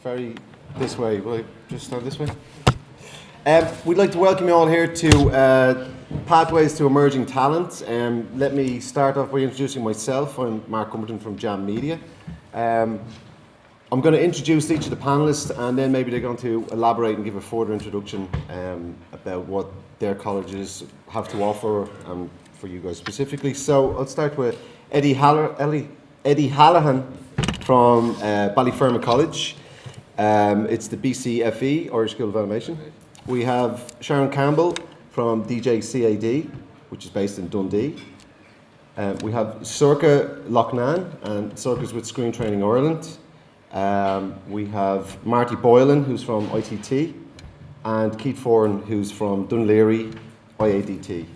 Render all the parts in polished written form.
very this way. Will I just stand this way? We'd like to welcome you all here to Pathways to Emerging Talent. Let me start off by introducing myself. I'm Mark Cumberton from Jam Media. I'm going to introduce each of the panellists, and then maybe they're going to elaborate and give a further introduction about what their colleges have to offer for you guys specifically. So I'll start with Eddie Hallahan from Ballyfermot College. It's the BCFE, Irish School of Animation. We have Sharon Campbell from DJCAD, which is based in Dundee. We have Sorcha Loughnane, and Sorcha's with Screen Training Ireland. We have Marty Boylan, who's from ITT, and Keith Foran, who's from Dunleary, IADT.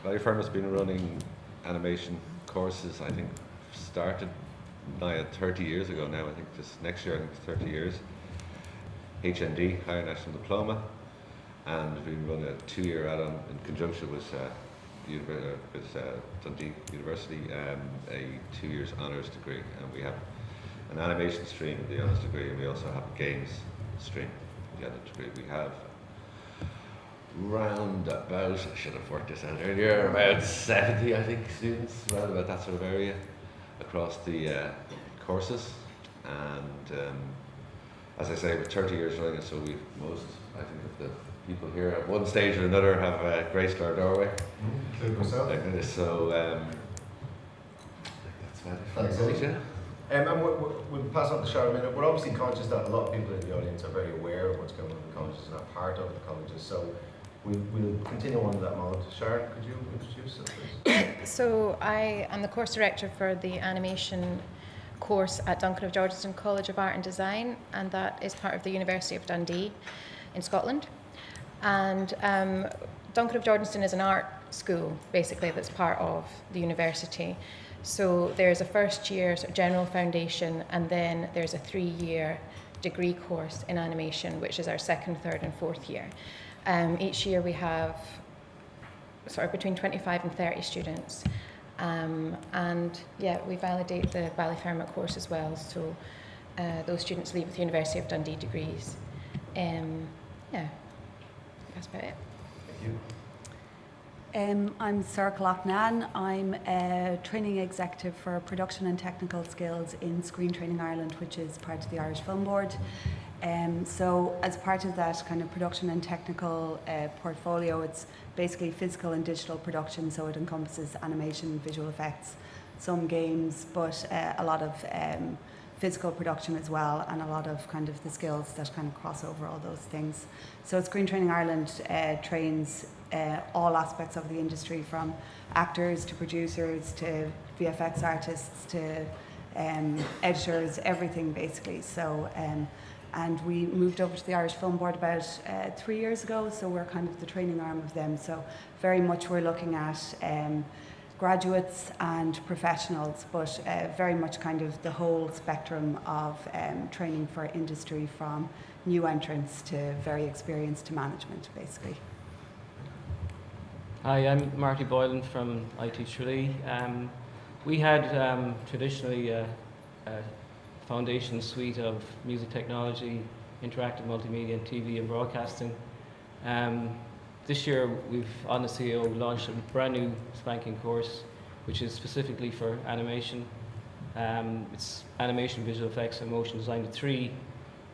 Ballyfermot's been running animation courses, I think, started now 30 years ago now. I think just next year, I think it's 30 years. HND, Higher National Diploma, and we run a 2-year add-on in conjunction with Dundee University, a 2 years honours degree, and we have an animation stream in the honours degree, and we also have a games stream in the other degree. We have round about, I should have worked this out earlier, about 70, I think, students, around about that sort of area across the courses, and as I say, with 30 years running, so we most, I think, of the people here at one stage or another have graced our doorway. So that's about it. And we'll pass on to Sharon in a minute. We're obviously conscious that a lot of people in the audience are very aware of what's going on in the colleges and are part of the colleges. So we'll continue on to that mode. Sharon, could you introduce us, please? So I am the course director for the animation course at Duncan of Georgeston College of Art and Design, and that is part of the University of Dundee in Scotland. And Duncan of Georgeston is an art school, basically, that's part of the university. So there's a first year sort of general foundation, and then there's a 3-year degree course in animation, which is our second, third and fourth year. Each year we have sort of between 25 and 30 students. And yeah, we validate the Ballyfermot course as well, so those students leave with the University of Dundee degrees. Yeah, that's about it. Thank you. I'm Sorcha Loughnane. I'm a training executive for production and technical skills in Screen Training Ireland, which is part of the Irish Film Board. So as part of that kind of production and technical portfolio, it's basically physical and digital production, so it encompasses animation, visual effects, some games, but a lot of physical production as well, and a lot of kind of the skills that kind of cross over all those things. So Screen Training Ireland trains all aspects of the industry, from actors to producers to VFX artists to editors, everything basically. So and we moved over to the Irish Film Board about 3 years ago, so we're kind of the training arm of them. So very much we're looking at graduates and professionals, but very much kind of the whole spectrum of training for industry, from new entrants to very experienced to management, basically. Hi, I'm Marty Boylan from ITT. We had traditionally a foundation suite of music technology, interactive multimedia, and TV and broadcasting. This year we've, on the CEO, launched a brand new spanking course which is specifically for animation. It's animation, visual effects and motion design. The three,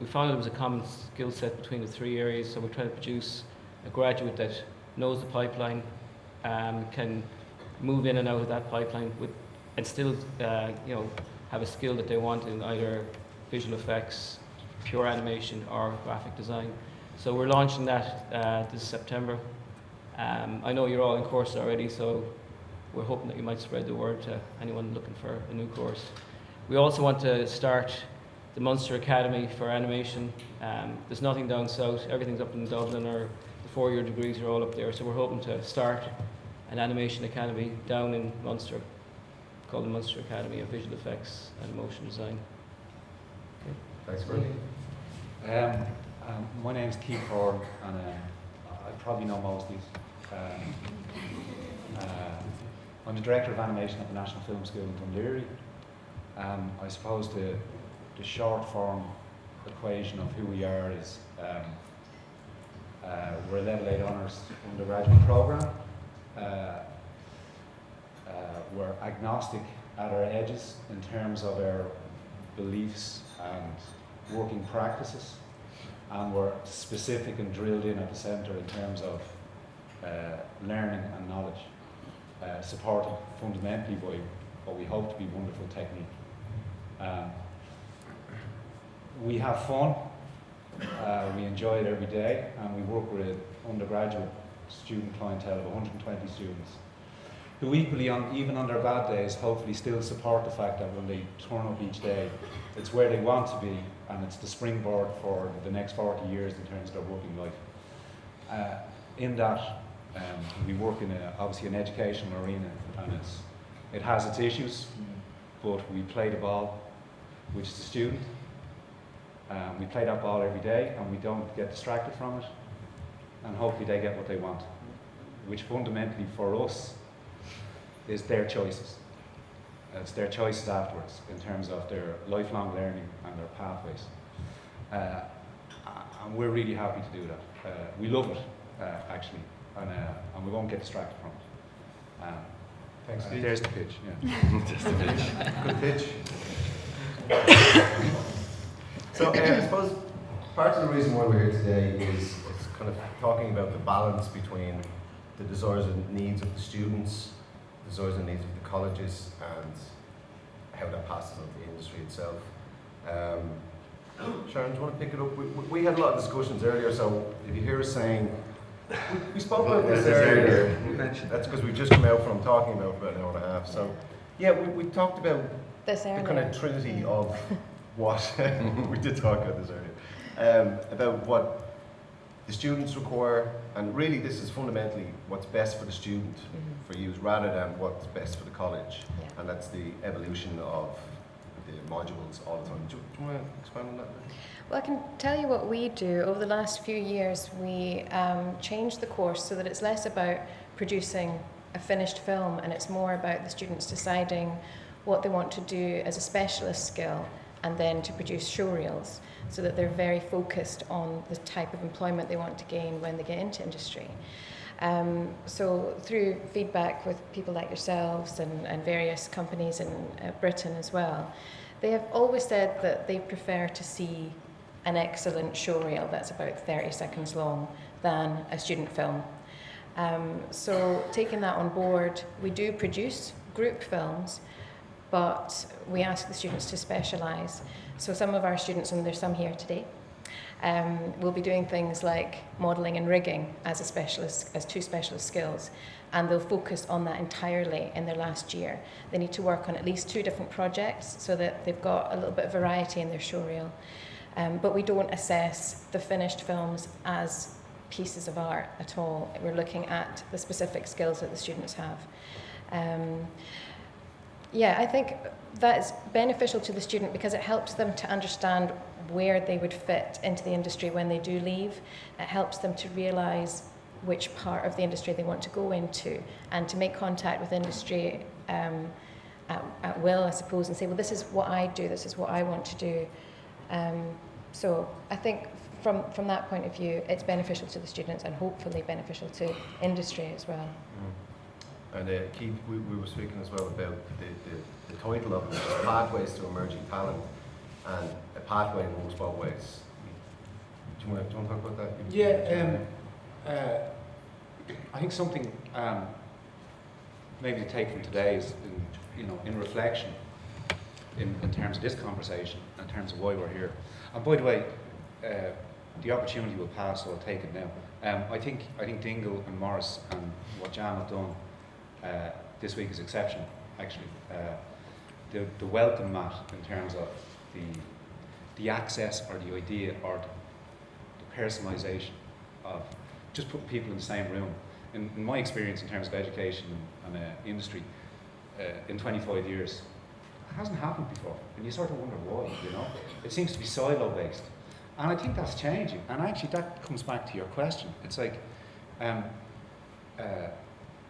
we found there was a common skill set between the 3 areas, so we're trying to produce a graduate that knows the pipeline, can move in and out of that pipeline and still have a skill that they want in either visual effects, pure animation or graphic design. So we're launching that this September. I know you're all in course already, so we're hoping that you might spread the word to anyone looking for a new course. We also want to start the Munster Academy for animation. There's nothing down south, everything's up in Dublin, or the 4-year degrees are all up there, so we're hoping to start an animation academy down in Munster called the Munster Academy of Visual Effects and Motion Design. Okay. Thanks, Bernie. My name's Keith Foran, and I probably know most of these. I'm the Director of Animation at the National Film School in Dunleary. I suppose the the short form equation of who we are is we're a level 8 honours undergraduate programme. We're agnostic at our edges in terms of our beliefs and working practices, and we're specific and drilled in at the centre in terms of learning and knowledge, supported fundamentally by what we hope to be wonderful technique. We have fun, we enjoy it every day, and we work with an undergraduate student clientele of 120 students who equally, even on their bad days, hopefully still support the fact that when they turn up each day, it's where they want to be, and it's the springboard for the next 40 years in terms of their working life. In that, we work in obviously an educational arena, and it has its issues, but we play the ball, which is the student. We play that ball every day, and we don't get distracted from it, and hopefully they get what they want, which fundamentally for us is their choices. It's their choices afterwards in terms of their lifelong learning and their pathways. And we're really happy to do that. We love it, actually, and we won't get distracted from it. Thanks, Steve. There's the pitch, yeah. Just a pitch. Good pitch. So I suppose part of the reason why we're here today is kind of talking about the balance between the desires and needs of the students, desires and needs of the colleges, and how that passes on to the industry itself. Sharon, do you want to pick it up? We had a lot of discussions earlier, so if you hear us saying, we spoke about this earlier. That's because we've just come out from talking about it for about an hour and a half. So yeah, we talked about This the earlier. kind of trinity of what we did talk about this earlier, about what the students require, and really this is fundamentally what's best for the student for use rather than what's best for the college. Yeah. And that's the evolution of the modules all the time. Do you want to expand on that? Well, I can tell you what we do. Over the last few years, we changed the course so that it's less about producing a finished film, and it's more about the students deciding what they want to do as a specialist skill, and then to produce showreels, so that they're very focused on the type of employment they want to gain when they get into industry. So through feedback with people like yourselves and various companies in Britain as well, they have always said that they prefer to see an excellent showreel that's about 30 seconds long than a student film. So taking that on board, we do produce group films, but we ask the students to specialise. So some of our students, and there's some here today, will be doing things like modelling and rigging as two specialist skills, and they'll focus on that entirely in their last year. They need to work on at least 2 different projects so that they've got a little bit of variety in their showreel. But we don't assess the finished films as pieces of art at all. We're looking at the specific skills that the students have. Yeah, I think that's beneficial to the student because it helps them to understand where they would fit into the industry when they do leave. It helps them to realise which part of the industry they want to go into, and to make contact with industry at will, I suppose, and say, well, this is what I do, this is what I want to do. So I think from that point of view, it's beneficial to the students and hopefully beneficial to industry as well. And Keith, we were speaking as well about the title of it, which is Pathways to Emerging Talent, and a pathway moves both ways. Do you want to talk about that? Yeah, I think something maybe to take from today is, in reflection, in terms of this conversation, in terms of why we're here. And by the way, the opportunity will pass, so I'll take it now. I think Dingle and Morris and what Jan have done this week is exceptional, actually. The welcome mat in terms of the access or the idea or the personalisation of just putting people in the same room. In my experience in terms of education and industry, in 25 years, it hasn't happened before, and you sort of wonder why, It seems to be silo-based. And I think that's changing, and actually that comes back to your question. It's like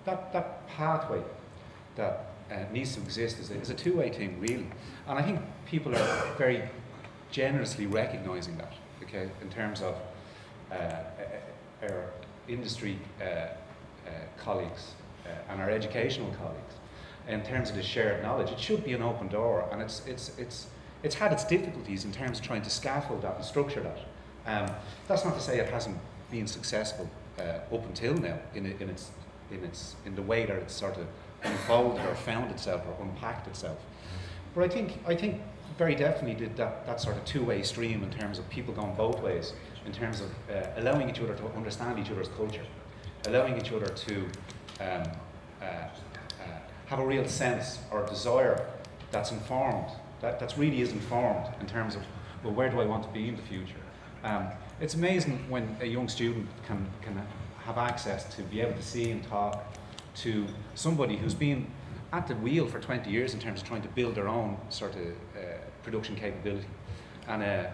that pathway that needs to exist is a two-way thing, really. And I think people are very generously recognising that, okay, in terms of our industry colleagues and our educational colleagues, in terms of the shared knowledge. It should be an open door, and it's had its difficulties in terms of trying to scaffold that and structure that. That's not to say it hasn't been successful up until now in the way that it's sort of unfolded or found itself or unpacked itself. But I think very definitely did that sort of two-way stream in terms of people going both ways, in terms of allowing each other to understand each other's culture, allowing each other to have a real sense or desire that's informed, that's really is informed in terms of, well, where do I want to be in the future? It's amazing when a young student can have access to be able to see and talk to somebody who's been at the wheel for 20 years in terms of trying to build their own sort of production capability, and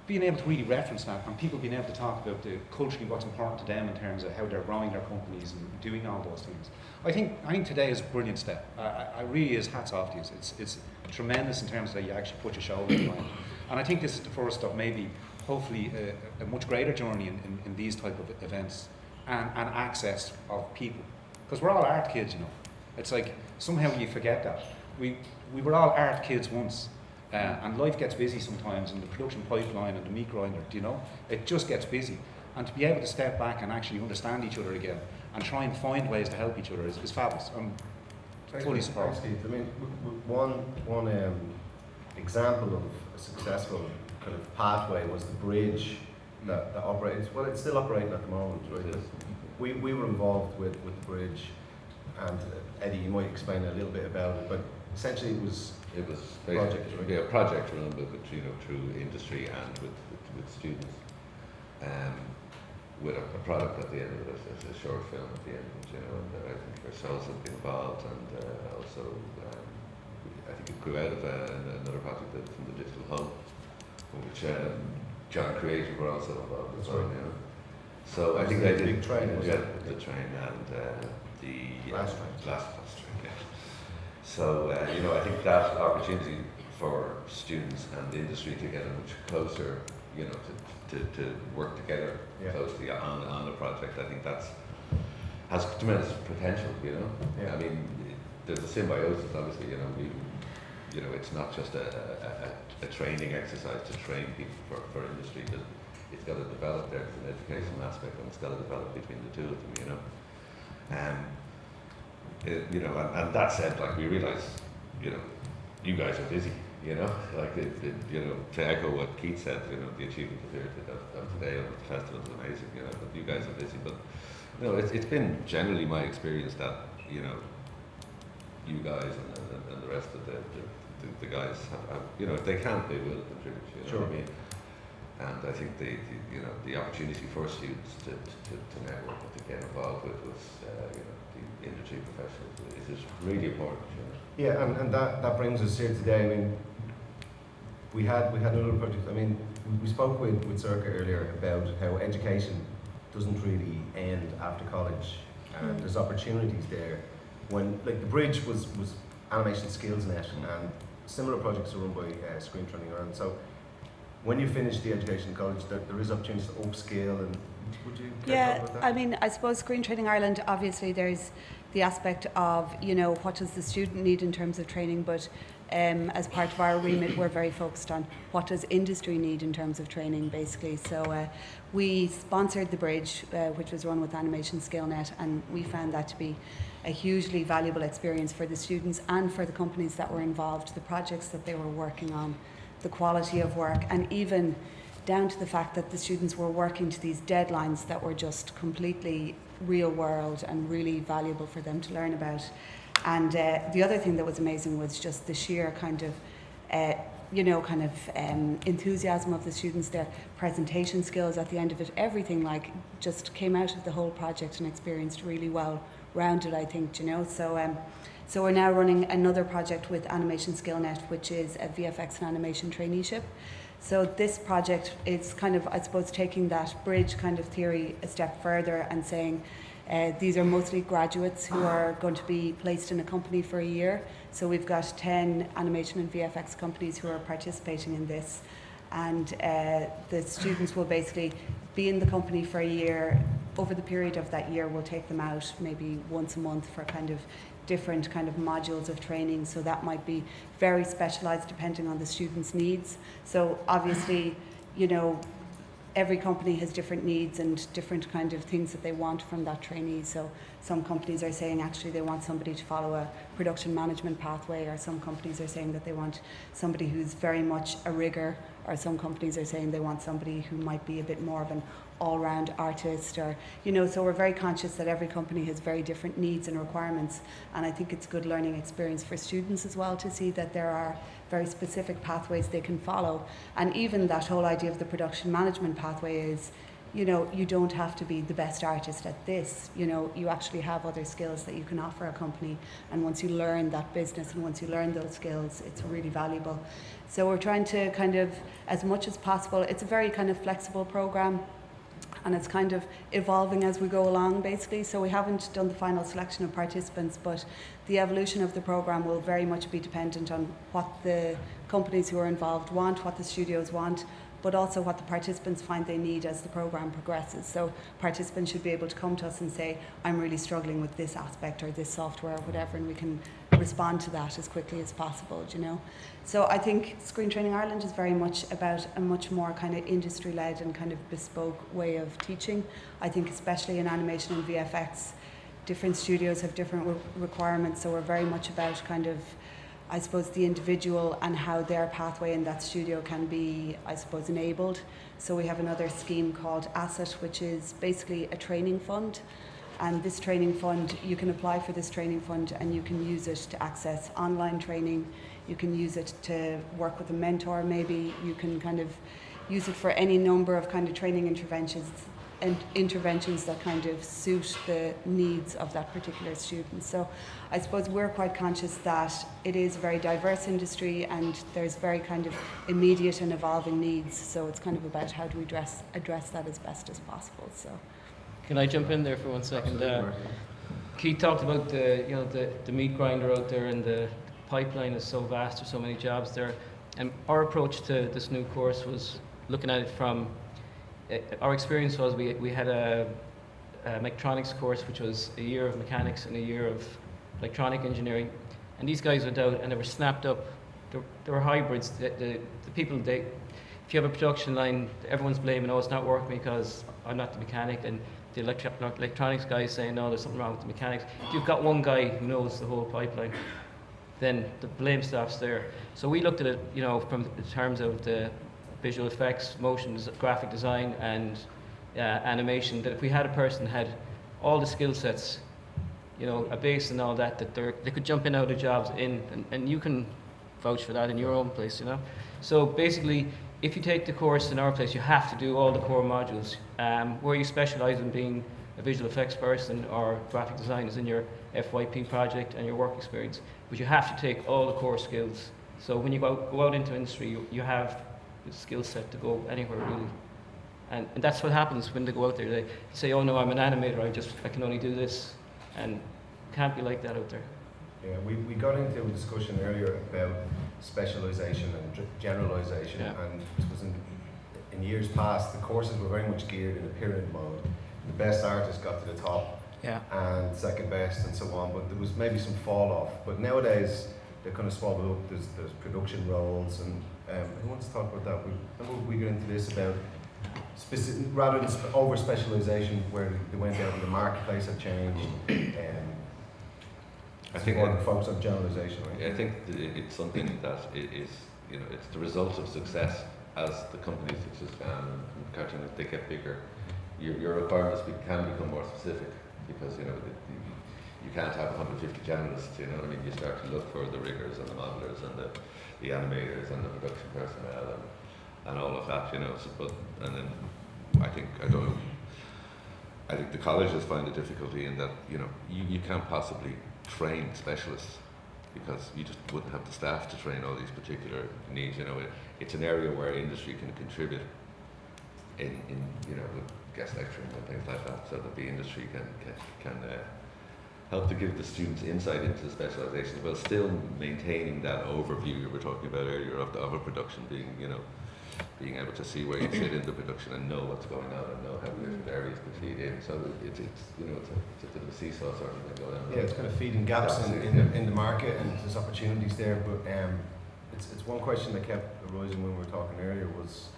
being able to really reference that, and people being able to talk about culturally what's important to them in terms of how they're growing their companies and doing all those things. I think today is a brilliant step. I really is hats off to you. It's tremendous in terms of that you actually put your shoulder in line. And I think this is the first of maybe, hopefully, a much greater journey in these type of events and access of people. Because we're all art kids, you know. It's like somehow you forget that. We were all art kids once. And life gets busy sometimes, and the production pipeline and the meat grinder, you know, it just gets busy. And to be able to step back and actually understand each other again and try and find ways to help each other is fabulous. I'm fully supportive. Thanks, Keith. I mean, one example of a successful kind of pathway was the bridge that operates. Well, it's still operating at the moment, right? We were involved with the bridge, and Eddie, you might explain a little bit about it, but essentially it was basically a project run through industry and with students, with a product at the end of it, a short film at the end of it, and I think ourselves have been involved, and also I think it grew out of another project from the Digital Hub, which John Creative were also involved as well. So I think they did the train, the train and the last train. Yeah. So I think that opportunity for students and the industry to get much closer, to work together closely on a project, I think has tremendous potential. Yeah. I mean, there's a symbiosis. Obviously, it's not just a training exercise to train people for industry, but it's got to develop. There's an educational aspect, and it's got to develop between the two of them. And that said, like, we realise, you guys are busy. To echo what Keith said, the achievement of today of the festival is amazing. But you guys are busy. But it's been generally my experience that you guys and the rest of the guys have if they can, they will contribute. You know what I mean? And I think the opportunity for students to network and to get involved with the industry professionals is really important. Yeah, and that brings us here today. I mean, we had another project. I mean, we spoke with Sorcha earlier about how education doesn't really end after college, and there's opportunities there. When, like, the bridge was Animation Skills Net, and similar projects are run by Screen Training Ireland. So when you finish the education in college, there is opportunities to upscale. And would you talk about that? I mean, I suppose Screen Training Ireland, obviously there's the aspect of, what does the student need in terms of training, but as part of our remit, we're very focused on what does industry need in terms of training, basically. So we sponsored the bridge, which was run with Animation SkillNet, and we found that to be a hugely valuable experience for the students and for the companies that were involved, the projects that they were working on, the quality of work, and even down to the fact that the students were working to these deadlines that were just completely real world and really valuable for them to learn about. And the other thing that was amazing was just the sheer kind of enthusiasm of the students, their presentation skills at the end of it, everything like just came out of the whole project and experienced really well rounded, I think, So we're now running another project with Animation SkillNet, which is a Vfx Animation Traineeship. So this project is kind of, I suppose, taking that bridge kind of theory a step further and saying these are mostly graduates who are going to be placed in a company for a year. So we've got 10 animation and VFX companies who are participating in this. and the students will basically be in the company for a year. Over the period of that year, we'll take them out maybe once a month for kind of different kind of modules of training. So that might be very specialized depending on the student's needs. So obviously, you know, every company has different needs and different kind of things that they want from that trainee. So some companies are saying actually they want somebody to follow a production management pathway, or some companies are saying that they want somebody who's very much a rigger, or some companies are saying they want somebody who might be a bit more of an all-round artist, or, you know, so we're very conscious that every company has very different needs and requirements, and I think it's good learning experience for students as well to see that there are very specific pathways they can follow. And even that whole idea of the production management pathway is, you know, you don't have to be the best artist at this, you know, you actually have other skills that you can offer a company, and once you learn that business and once you learn those skills, it's really valuable. So we're trying to kind of, as much as possible, it's a very kind of flexible program, and it's kind of evolving as we go along basically. So we haven't done the final selection of participants, but the evolution of the program will very much be dependent on what the companies who are involved want, what the studios want, but also what the participants find they need as the program progresses. So participants should be able to come to us and say, I'm really struggling with this aspect or this software or whatever, and we can respond to that as quickly as possible, you know. So I think Screen Training Ireland is very much about a much more kind of industry-led and kind of bespoke way of teaching. I think especially in animation and VFX, different studios have different requirements, so we're very much about kind of, I suppose, the individual and how their pathway in that studio can be, I suppose, enabled. So we have another scheme called Asset, which is basically a training fund. And this training fund, you can apply for this training fund and you can use it to access online training. You can use it to work with a mentor maybe. You can kind of use it for any number of kind of training interventions that kind of suit the needs of that particular student. So I suppose we're quite conscious that it is a very diverse industry and there's very kind of immediate and evolving needs. So it's kind of about how do we address that as best as possible. So. Can I jump in there for 1 second? Keith talked about the meat grinder out there, and the pipeline is so vast, there's so many jobs there. And our approach to this new course was looking at it from, our experience was we had a mechatronics course, which was a year of mechanics and a year of electronic engineering. And these guys went out and they were snapped up. They were hybrids. The people, if you have a production line, everyone's blaming, oh, it's not working because I'm not the mechanic. And the electronics guy is saying, no, there's something wrong with the mechanics. If you've got one guy who knows the whole pipeline, then the blame stops there. So we looked at it, you know, from in terms of the visual effects, motions, graphic design, and animation, that if we had a person who had all the skill sets, you know, a base and all that, that they could jump in and out of jobs and you can vouch for that in your own place, you know. So basically, if you take the course in our place, you have to do all the core modules. Where you specialise in being a visual effects person or graphic design is in your FYP project and your work experience. But you have to take all the core skills. So when you go out into industry, you have the skill set to go anywhere really. And that's what happens when they go out there. They say, oh no, I'm an animator, I can only do this. And it can't be like that out there. Yeah, we got into a discussion earlier about specialisation and generalisation, yeah. And it was in years past, the courses were very much geared in a pyramid mode. The best artists got to the top, yeah, and second best and so on, but there was maybe some fall off. But nowadays, they're kind of swallowed up. There's production roles, and who wants to talk about that? We got into this about specific, rather than over specialisation, where they went out and the marketplace had changed. I think more focus on generalisation, right? I think it's something that is, you know, it's the result of success as the companies such as cartoonists, they get bigger. Your requirements can become more specific because, you know, you can't have 150 generalists, you know what I mean? You start to look for the riggers and the modelers and the animators and the production personnel and all of that, you know. So, and then I think the colleges find a difficulty in that, you know, you can't possibly train specialists because you just wouldn't have the staff to train all these particular needs. You know, it's an area where industry can contribute in you know, with guest lecturing and things like that, so that the industry can help to give the students insight into the specializations while still maintaining that overview you were talking about earlier of a production being, you know, being able to see where you fit in the production and know what's going on and know how different areas can feed in. So it's you know, it's a bit of a seesaw sort of thing going on. Yeah, it's kind of feeding gaps in the market, and there's opportunities there. But it's one question that kept arising when we were talking earlier was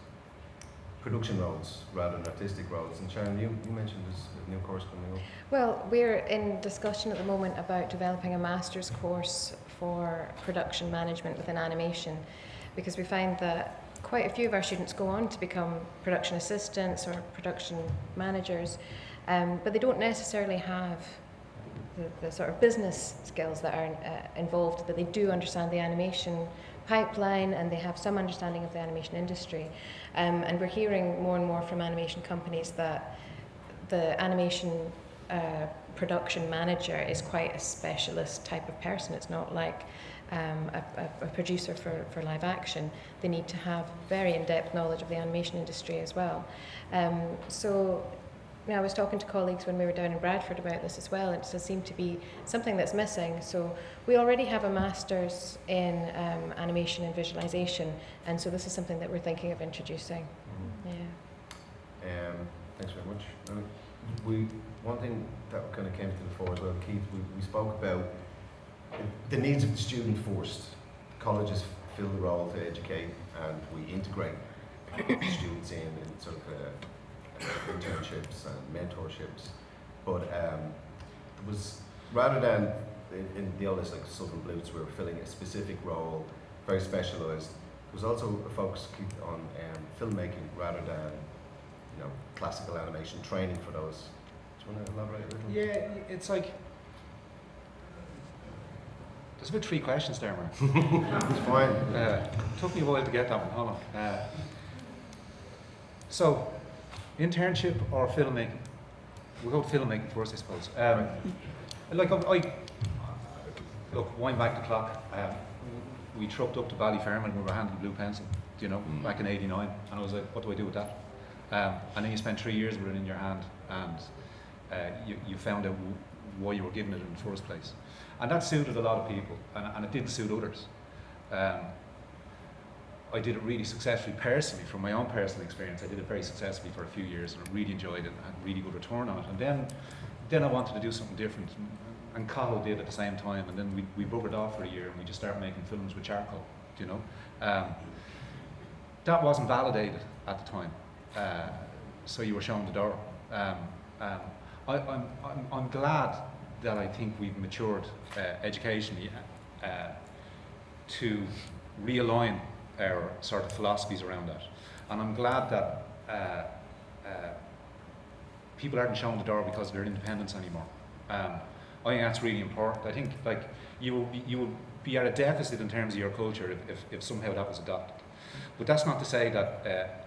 production roles rather than artistic roles. And Sharon, you mentioned there's a new course coming up. Well, we're in discussion at the moment about developing a master's course for production management within animation, because we find that quite a few of our students go on to become production assistants or production managers, but they don't necessarily have the sort of business skills that are involved, but they do understand the animation pipeline and they have some understanding of the animation industry. And we're hearing more and more from animation companies that the animation production manager is quite a specialist type of person. It's not like a producer for live action. They need to have very in-depth knowledge of the animation industry as well. So you know, I was talking to colleagues when we were down in Bradford about this as well, and it does seem to be something that's missing. So we already have a master's in animation and visualization, and so this is something that we're thinking of introducing. Yeah. Thanks very much. One thing that kind of came to the fore as well, Keith, we spoke about the needs of the student first. Colleges fill the role to educate, and we integrate the students in sort of internships and mentorships. But it was, rather than in the old days like Southern Blues, we were filling a specific role, very specialised. There was also a focus on filmmaking rather than, you know, classical animation training for those. Do you want to elaborate a little? Yeah, it's like, there's about 3 questions there, Mark. It's fine. Took me a while to get that one, hold on. So, internship or filmmaking? We'll go to filmmaking first, I suppose. Look, wind back the clock. We trucked up to Ballyfermot and we were handed a blue pencil, you know, back in '89, and I was like, what do I do with that? And then you spent 3 years with it in your hand, and you found out why you were given it in the first place. And that suited a lot of people, and it didn't suit others. I did it really successfully personally, from my own personal experience. I did it very successfully for a few years, and I really enjoyed it and had really good return on it. And then I wanted to do something different, and Cahill did at the same time. And then we buggered off for a year, and we just started making films with charcoal, you know. That wasn't validated at the time, so you were shown the door. I'm glad that I think we've matured educationally to realign our sort of philosophies around that, and I'm glad that people aren't shown the door because of their independence anymore. I think that's really important. I think like you will be at a deficit in terms of your culture if somehow that was adopted, but that's not to say that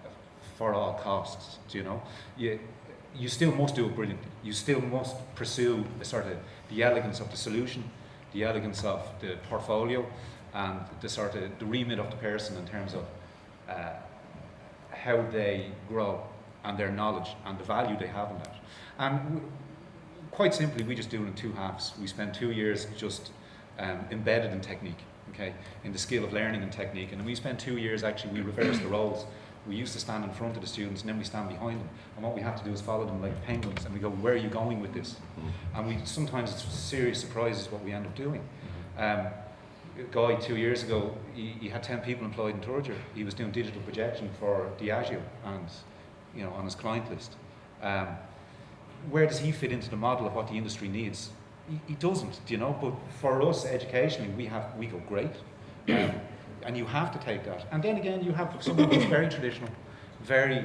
for all costs. You know, you still must do it brilliantly. You still must pursue the sort of the elegance of the solution, the elegance of the portfolio, and the sort of the remit of the person in terms of how they grow and their knowledge and the value they have in that. And quite simply, we just do it in 2 halves. We spend 2 years just embedded in technique, okay, in the skill of learning and technique, and then we spend 2 years actually, we reverse the roles. We used to stand in front of the students, and then we stand behind them, and what we have to do is follow them like penguins, and we go, where are you going with this? And we sometimes it's serious surprises what we end up doing. A guy 2 years ago, he had 10 people employed in Turger. He was doing digital projection for Diageo and, you know, on his client list. Where does he fit into the model of what the industry needs? He doesn't, you know. But for us, educationally, we go great, and you have to take that. And then again, you have someone who's very traditional, very,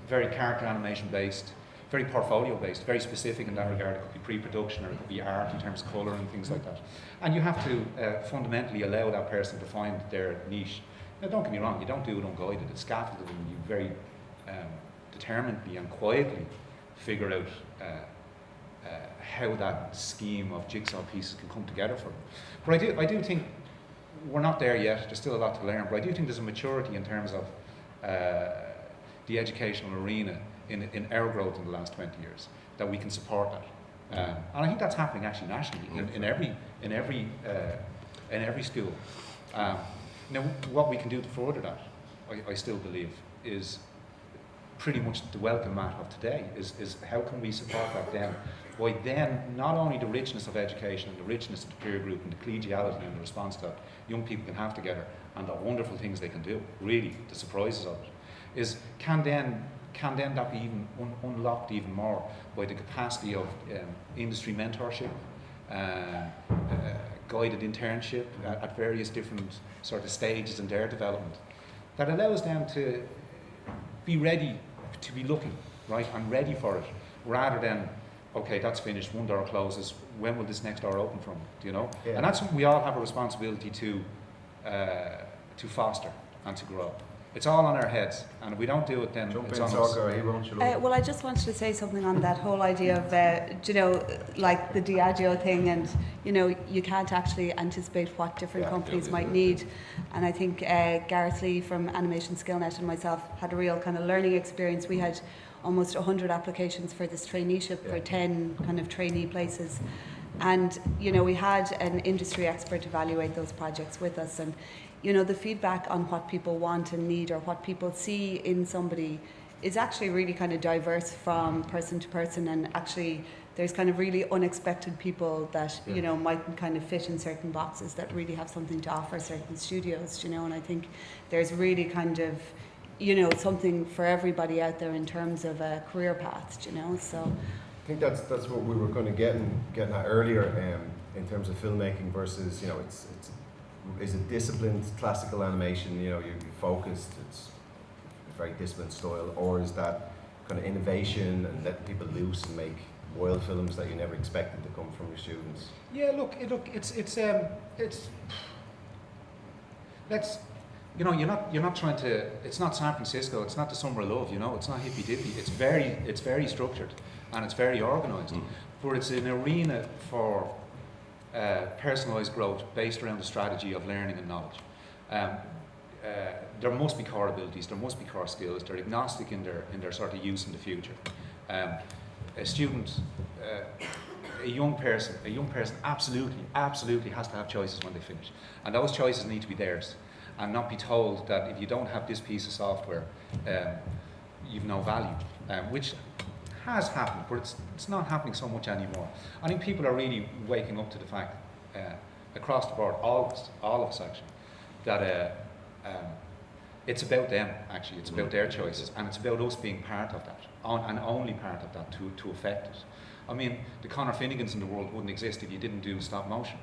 very character animation based, very portfolio based, very specific in that regard. It could be pre-production or it could be art in terms of colour and things like that. And you have to fundamentally allow that person to find their niche. Now, don't get me wrong, you don't do it unguided. It's scaffolded, and you very determinedly and quietly figure out how that scheme of jigsaw pieces can come together for them. But I do think we're not there yet. There's still a lot to learn. But I do think there's a maturity in terms of the educational arena in our growth in the last 20 years that we can support that. And I think that's happening actually nationally in every school. Now, what we can do to further that, I still believe, is pretty much the welcome mat of today, is how can we support that then? By then, not only the richness of education and the richness of the peer group and the collegiality and the response that young people can have together and the wonderful things they can do, really, the surprises of it, is can then that be even unlocked even more by the capacity of industry mentorship, guided internship at various different sort of stages in their development, that allows them to be ready to be looking, right, and ready for it, rather than, okay, that's finished, one door closes, when will this next door open from, do you know? Yeah. And that's something we all have a responsibility to foster and to grow. It's all on our heads, and if we don't do it, then Jump it's in, on us. Sorcha, he won't you? Well, I just wanted to say something on that whole idea of, you know, like the Diageo thing, and, you know, you can't actually anticipate what different companies might need. And I think Gareth Lee from Animation SkillNet and myself had a real kind of learning experience. We had almost 100 applications for this traineeship for 10 kind of trainee places. And, you know, we had an industry expert evaluate those projects with us, and, you know, the feedback on what people want and need or what people see in somebody is actually really kind of diverse from person to person, and actually there's kind of really unexpected people that, you know, mightn't kind of fit in certain boxes that really have something to offer certain studios, you know, and I think there's really kind of, you know, something for everybody out there in terms of a career path, you know, so. I think that's what we were kind of getting at earlier in terms of filmmaking versus, you know, is it disciplined classical animation, you know, you're focused, it's a very disciplined style, or is that kind of innovation and letting people loose and make wild films that you never expected to come from your students? Yeah, look, it's let's, you know, you're not trying to, it's not San Francisco, it's not the Summer of Love, you know, it's not hippy dippy, it's very structured and it's very organised, but it's an arena for personalised growth based around the strategy of learning and knowledge. There must be core abilities, there must be core skills, they're agnostic in their sort of use in the future. A student, a young person absolutely has to have choices when they finish, and those choices need to be theirs, and not be told that if you don't have this piece of software, you've no value, which has happened, but it's not happening so much anymore. I think people are really waking up to the fact, across the board, all of us actually, that it's about them actually, it's about their choices, and it's about us being part of that, and only part of that to affect it. I mean, the Conor Finnegans in the world wouldn't exist if you didn't do stop motion.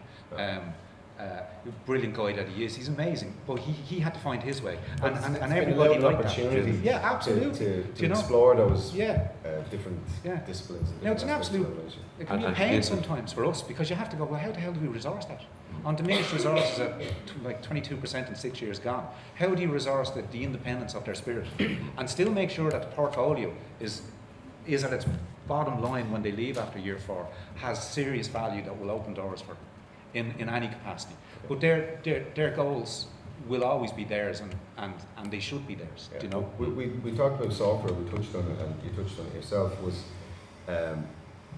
Brilliant guy that he is, he's amazing, but he had to find his way, and everybody liked opportunity that. Yeah, absolutely. To explore those different Yeah. disciplines. Now it's an absolute, it can be a And pain sometimes for us, because you have to go, well, how the hell do we resource that? On diminished resources at like 22% in 6 years gone, how do you resource the independence of their spirit and still make sure that the portfolio is at its bottom line when they leave after year 4, has serious value that will open doors for in any capacity. But their goals will always be theirs, and they should be theirs. Yeah. You know, We talked about software, we touched on it, and you touched on it yourself, was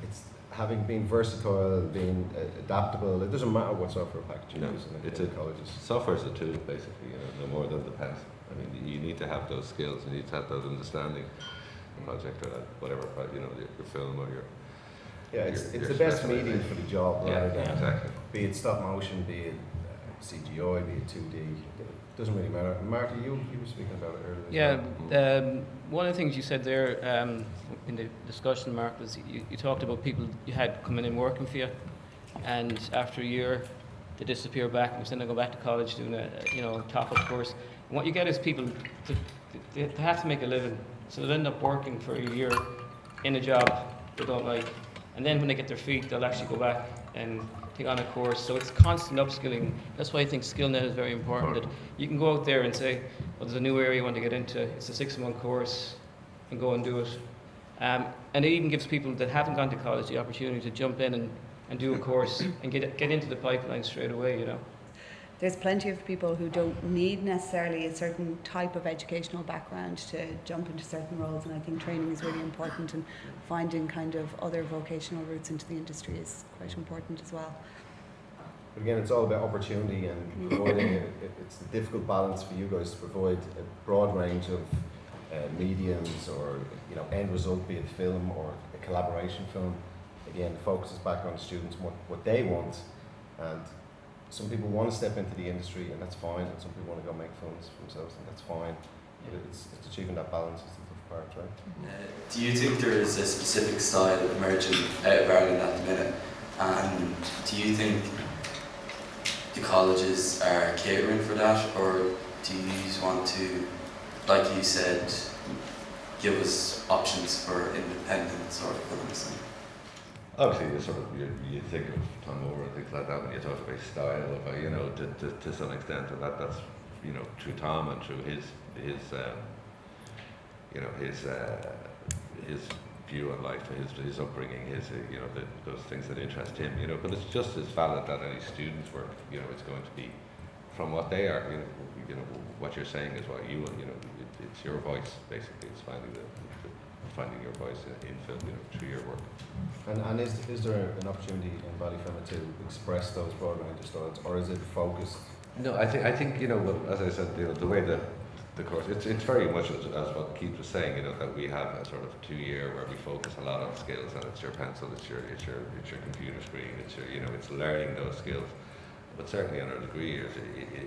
it's having been versatile, being adaptable. It doesn't matter what software package you use in colleges. Software's a tool, basically, no more than the pen. I mean, you need to have those skills, you need to have that understanding, the project or that, whatever, you know, your film or your... Yeah, it's your the best specialisation. medium for the job, rather than exactly. be it stop motion, be it CGI, be it 2D. It doesn't really matter. Marty, you were speaking about it earlier. Yeah, one of the things you said there in the discussion, Mark, was you talked about people you had coming in working for you, and after a year they disappear back and then they go back to college doing a top-up course. And what you get is people they have to make a living, so they'll end up working for a year in a job they don't like, and then when they get their feet, they'll actually go back and take on a course. So it's constant upskilling. That's why I think SkillNet is very important. That you can go out there and say, well, there's a new area you want to get into. It's a 6-month course, and go and do it. And it even gives people that haven't gone to college the opportunity to jump in and do a course and get into the pipeline straight away. You know. There's plenty of people who don't need necessarily a certain type of educational background to jump into certain roles, and I think training is really important, and finding kind of other vocational routes into the industry is quite important as well. But again, it's all about opportunity and providing it's the difficult balance for you guys to provide a broad range of mediums or end result, be it film or a collaboration film. Again, the focus is back on the students, what they want, and some people want to step into the industry and that's fine, and some people want to go make films for themselves and that's fine. But it's achieving that balance is the tough part, right? Do you think there is a specific style emerging out of Ireland at the minute, and do you think the colleges are catering for that, or do you want to, like you said, give us options for independent sort of films? Obviously, you think of Tom Moore and things like that when you talk about style, to some extent, and that's through Tom and through his view on life, his upbringing, those things that interest him, But it's just as valid that any student's work, it's going to be from what they are, what you're saying is what you, it's your voice basically. It's finding your voice in film, through your work. And is there an opportunity in Ballyfermot to express those broad range of styles, or is it focused? No, I think as I said, the way that the course, it's very much as what Keith was saying, that we have a sort of 2-year where we focus a lot on skills, and it's your pencil, it's your computer screen, it's learning those skills. But certainly on our degree,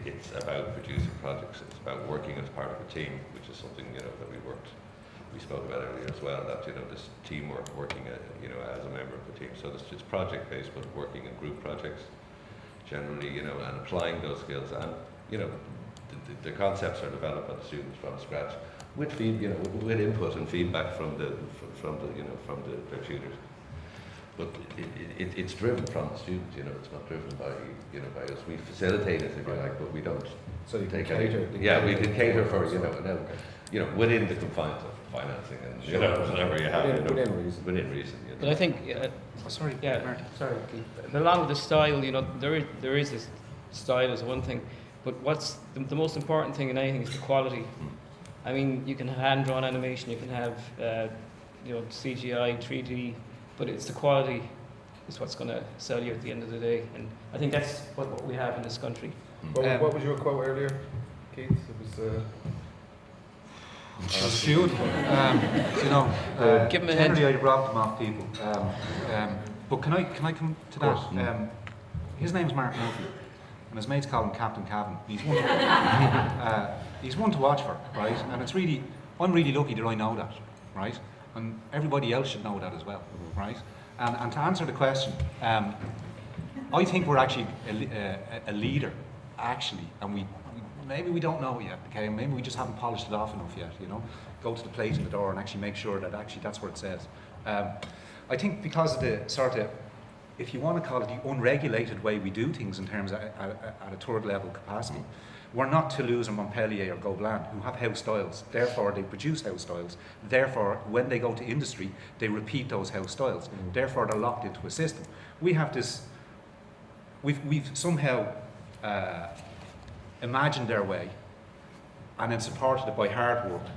it's about producing projects. It's about working as part of a team, which is something that we spoke about earlier as well. That this teamwork, working as a member of the team. So it's project based, but working in group projects generally, and applying those skills. And the concepts are developed by the students from scratch, with with input and feedback from their tutors. But it's driven from the students, it's not driven by us. We facilitate it, if you like, but we don't. So you can take cater. we can cater for within the confines of financing and whatever you have. Within reason. Within reason. But I think, Sorry, yeah, Marty. sorry, Keith. Along with the style, there is this style is one thing, but what's the most important thing in anything is the quality. I mean, you can have hand-drawn animation, you can have CGI, 3D, but it's the quality is what's going to sell you at the end of the day, and I think that's what we have in this country. What was your quote earlier, Keith? It was. There's a few. Give him a generally hint. I rob them off people. But can I come to that? His name's Mark Murphy, and his mates call him Captain Cavan. He's one to watch for, right? And I'm really lucky that I know that, right? And everybody else should know that as well, right? And to answer the question, I think we're actually a leader, actually, and maybe we don't know it yet, okay? Maybe we just haven't polished it off enough yet, Go to the plate in the door and actually make sure that actually that's what it says. I think because of the sort of, if you want to call it the unregulated way we do things in terms of at a third level capacity, we're not Toulouse or Montpellier or Gobelin who have house styles, therefore they produce house styles, therefore when they go to industry they repeat those house styles, therefore they're locked into a system. We have this, we've somehow imagined their way and then supported it by hard work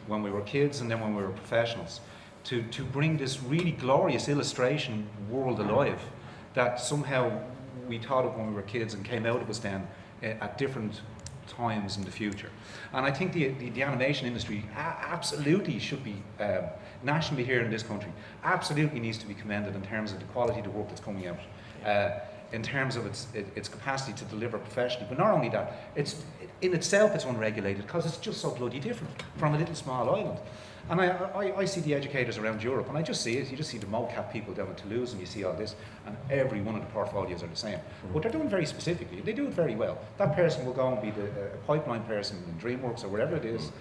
when we were kids and then when we were professionals to bring this really glorious illustration world alive that somehow we thought of when we were kids and came out of us then at different times in the future. And I think the animation industry absolutely should be, nationally here in this country, absolutely needs to be commended in terms of the quality of the work that's coming out. In terms of its capacity to deliver professionally. But not only that, in itself it's unregulated because it's just so bloody different from a little small island. And I see the educators around Europe and I just see it. You just see the mocap people down in Toulouse and you see all this, and every one of the portfolios are the same. But they're doing very specifically. They do it very well. That person will go and be a pipeline person in DreamWorks or wherever it is.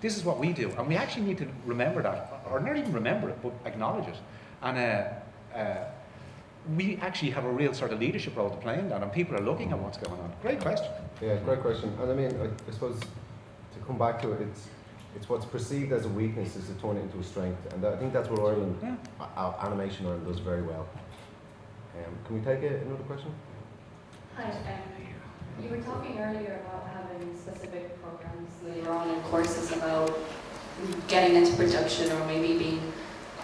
This is what we do, and we actually need to remember that, or not even remember it, but acknowledge it. And we actually have a real sort of leadership role to play in that, and people are looking at what's going on. Great question. Yeah, great question. And I mean, I suppose to come back to it, it's what's perceived as a weakness is to turn it into a strength, and I think that's what Ireland, Animation Ireland does very well. Can we take another question? Hi, you were talking earlier about having specific programs later on in courses about getting into production or maybe being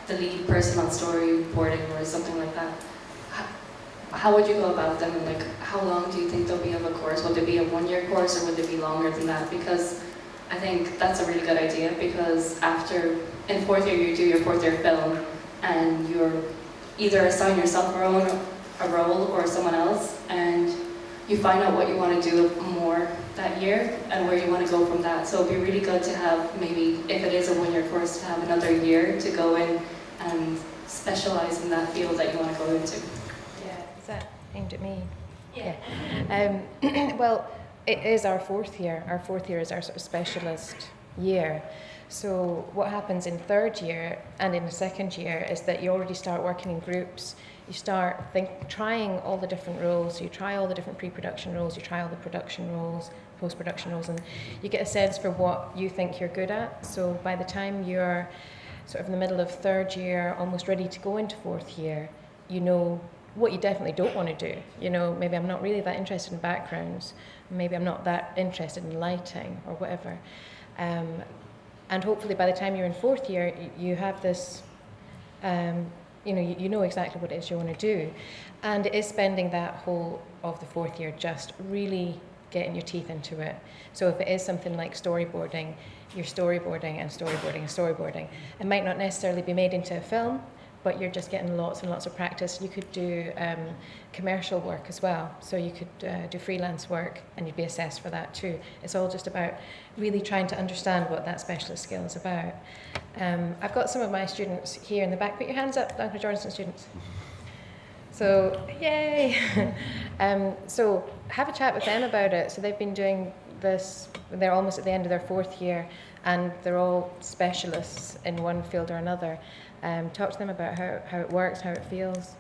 the lead person on storyboarding or something like that. how would you go about them, and like how long do you think they'll be of a course? Would it be a 1-year course, or would it be longer than that? Because I think that's a really good idea, because after, in 4th year, you do your 4th year film, and you're either assign yourself a role or someone else, and you find out what you want to do more that year and where you want to go from that. So it'd be really good to have, maybe if it is a 1-year course, to have another year to go in and specialize in that field that you want to go into. Yeah, is that aimed at me? Yeah. Well, it is our 4th year. Our 4th year is our sort of specialist year. So what happens in 3rd year and in the 2nd year is that you already start working in groups. You start trying all the different roles. You try all the different pre-production roles. You try all the production roles, post-production roles, and you get a sense for what you think you're good at. So by the time you're sort of in the middle of 3rd year, almost ready to go into 4th year, you know what you definitely don't want to do. You know, maybe I'm not really that interested in backgrounds. Maybe I'm not that interested in lighting or whatever. And hopefully by the time you're in 4th year, you have this, you know exactly what it is you want to do. And it is spending that whole of the 4th year just really getting your teeth into it. So if it is something like storyboarding, you're storyboarding and storyboarding and storyboarding. It might not necessarily be made into a film, but you're just getting lots and lots of practice. You could do commercial work as well. So you could do freelance work and you'd be assessed for that too. It's all just about really trying to understand what that specialist skill is about. I've got some of my students here in the back. Put your hands up, Duncan Jordanson students. So, yay! So have a chat with them about it. So they've been doing this, they're almost at the end of their 4th year, and they're all specialists in one field or another. Talk to them about how it works, how it feels.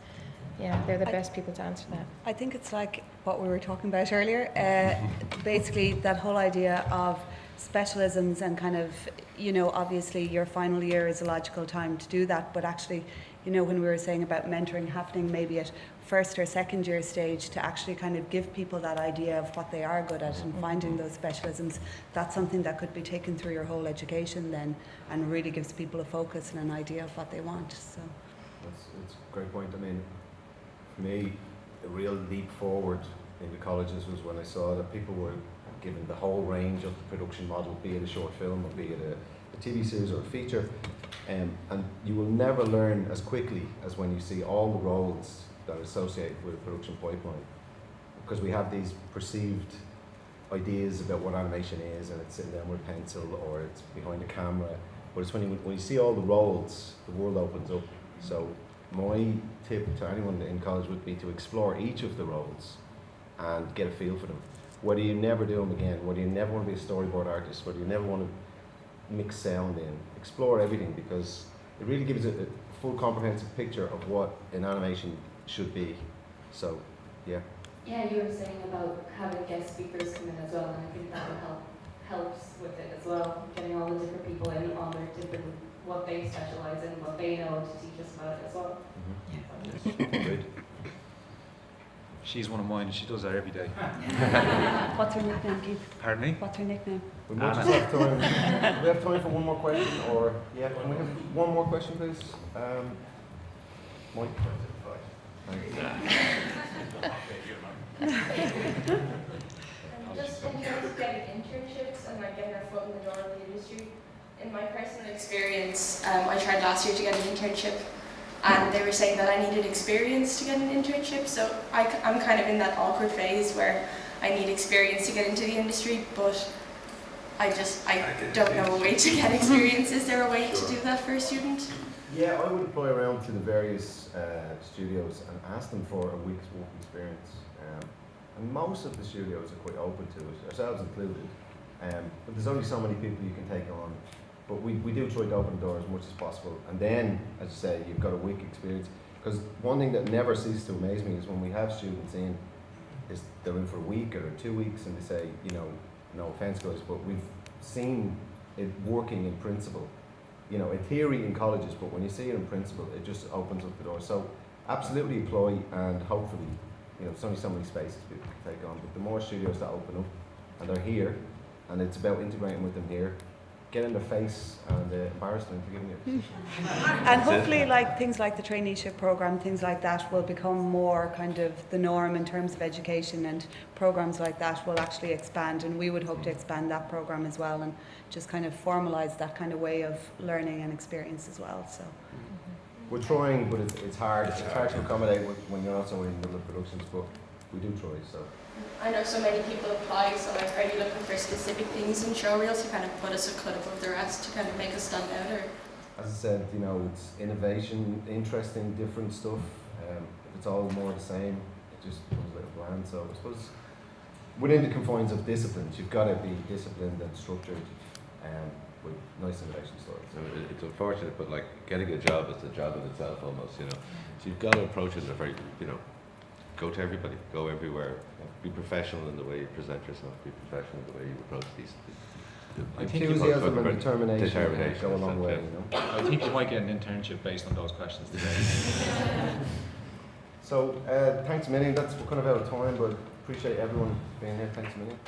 Yeah, they're the best people to answer that. I think it's like what we were talking about earlier. Basically, that whole idea of specialisms and kind of, obviously your final year is a logical time to do that, but actually, when we were saying about mentoring happening maybe at 1st or 2nd year stage, to actually kind of give people that idea of what they are good at and finding those specialisms, that's something that could be taken through your whole education then, and really gives people a focus and an idea of what they want. So It's a great point. I mean, for me, a real leap forward in the colleges was when I saw that people were given the whole range of the production model, be it a short film or be it a TV series or a feature, and you will never learn as quickly as when you see all the roles that are associated with a production pipeline, because we have these perceived ideas about what animation is, and it's sitting down with a pencil or it's behind a camera, but it's when you see all the roles, the world opens up. So my tip to anyone in college would be to explore each of the roles and get a feel for them. Whether you never do them again, whether you never want to be a storyboard artist, whether you never want to mix sound in, explore everything, because it really gives a full comprehensive picture of what an animation should be. So, yeah. Yeah, you were saying about having guest speakers come in as well, and I think that would helps with it as well, getting all the different people in on their different, what they specialise in, what they know to teach us about it as well. Yes. Good. She's one of mine and she does that every day. what's her nickname, Keith? Pardon me? What's her nickname? We might just have time. Do we have time for one more question, or can we have one more question, please? Mike. Just in terms of getting internships and like getting our foot in the door of the industry, in my personal experience, I tried last year to get an internship, and they were saying that I needed experience to get an internship, so I'm kind of in that awkward phase where I need experience to get into the industry, but I don't know a way to get experience. Is there a way to do that for a student? Yeah, I would apply around to the various studios and ask them for a week's work experience. And most of the studios are quite open to it, ourselves included. But there's only so many people you can take on. But we do try to open the door as much as possible. And then, as you say, you've got a week experience. Because one thing that never ceases to amaze me is when we have students in, is they're in for a week or 2 weeks and they say, no offense guys, but we've seen it working in principle. In theory in colleges, but when you see it in principle, it just opens up the door. So absolutely apply, and hopefully, there's only so many spaces people can take on, but the more studios that open up and they're here, and it's about integrating with them here, get in their face and embarrass them into giving it. And hopefully, like things like the traineeship program, things like that will become more kind of the norm in terms of education, and programs like that will actually expand, and we would hope to expand that program as well and just kind of formalise that kind of way of learning and experience as well. So We're trying, but it's hard. It's hard to accommodate when you're not so in the middle of productions, but we do try. So. I know so many people apply, so like, are you looking for specific things in show reels to kind of put us a cut above the rest to kind of make us stand out, or? As I said, you know, it's innovation, interesting, different stuff. If it's all more the same, it just becomes a little bland. So I suppose within the confines of disciplines, you've got to be disciplined and structured with nice innovation stories. So it's unfortunate, but like getting a job is a job in itself almost, you know. So you've got to approach it in a very, you know, go to everybody, go everywhere, be professional in the way you present yourself, be professional in the way you approach these. I think Enthusiasm and determination go a long way, you know. I think you might get an internship based on those questions today. So thanks a million. We're kind of out of time, but appreciate everyone being here. Thanks a million.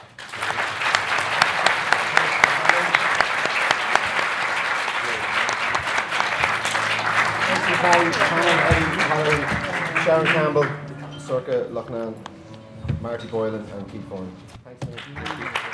Thanks to Barry, Hallahan, Hallahan, Sharon Campbell, Sorcha Loughnane, Marty Boylan and Foran. Thanks a million.